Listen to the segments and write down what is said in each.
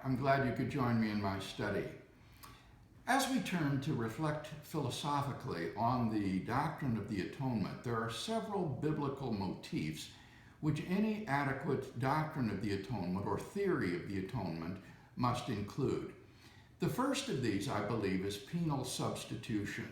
I'm glad you could join me in my study. As we turn to reflect philosophically on the doctrine of the atonement, there are several biblical motifs which any adequate doctrine of the atonement or theory of the atonement must include. The first of these, I believe, is penal substitution.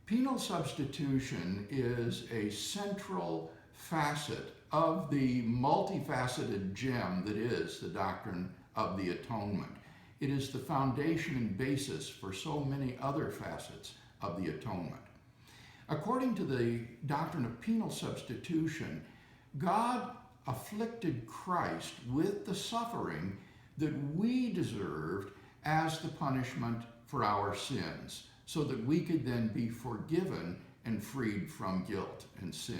Penal substitution is a central facet of the multifaceted gem that is the doctrine of the atonement. It is the foundation and basis for so many other facets of the atonement. According to the doctrine of penal substitution, God afflicted Christ with the suffering that we deserved as the punishment for our sins, so that we could then be forgiven and freed from guilt and sin.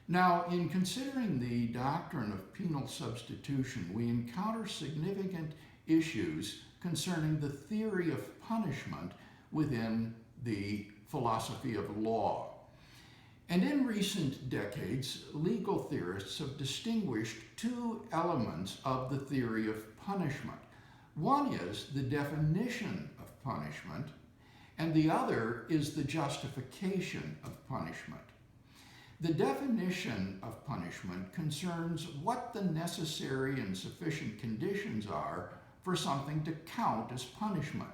Now, in considering the doctrine of penal substitution, we encounter significant issues concerning the theory of punishment within the philosophy of law. And in recent decades, legal theorists have distinguished two elements of the theory of punishment. One is the definition of punishment, and the other is the justification of punishment. The definition of punishment concerns what the necessary and sufficient conditions are for something to count as punishment.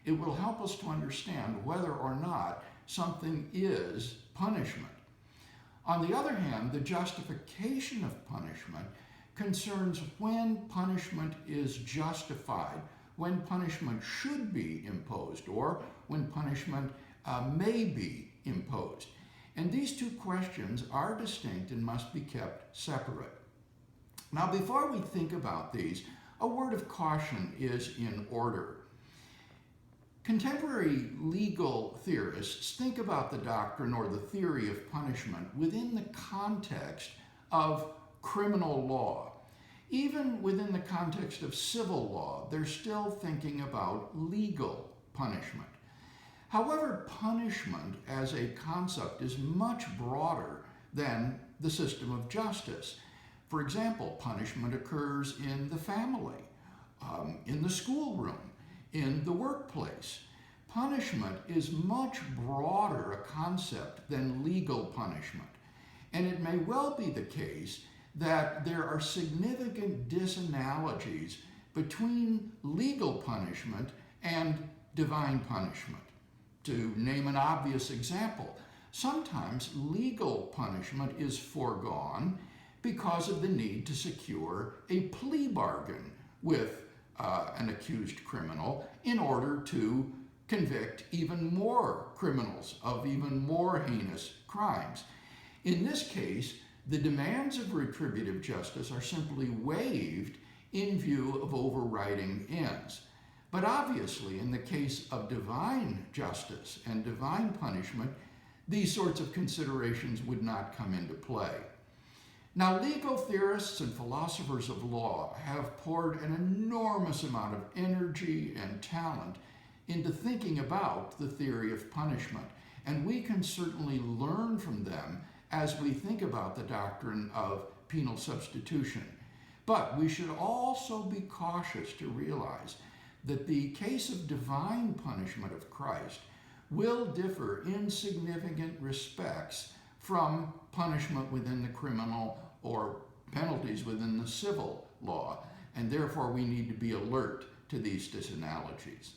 It will help us to understand whether or not something is punishment. On the other hand, the justification of punishment concerns when punishment is justified, when punishment should be imposed, or when punishment may be imposed. And these two questions are distinct and must be kept separate. Now, before we think about these, a word of caution is in order. Contemporary legal theorists think about the doctrine or the theory of punishment within the context of criminal law. Even within the context of civil law, they're still thinking about legal punishment. However, punishment as a concept is much broader than the system of justice. For example, punishment occurs in the family, in the schoolroom, in the workplace. Punishment is much broader a concept than legal punishment. And it may well be the case that there are significant disanalogies between legal punishment and divine punishment. To name an obvious example, sometimes legal punishment is foregone because of the need to secure a plea bargain with an accused criminal in order to convict even more criminals of even more heinous crimes. In this case, the demands of retributive justice are simply waived in view of overriding ends. But obviously, in the case of divine justice and divine punishment, these sorts of considerations would not come into play. Now, legal theorists and philosophers of law have poured an enormous amount of energy and talent into thinking about the theory of punishment, and we can certainly learn from them as we think about the doctrine of penal substitution. But we should also be cautious to realize that the case of divine punishment of Christ will differ in significant respects from punishment within the criminal or penalties within the civil law, and therefore we need to be alert to these disanalogies.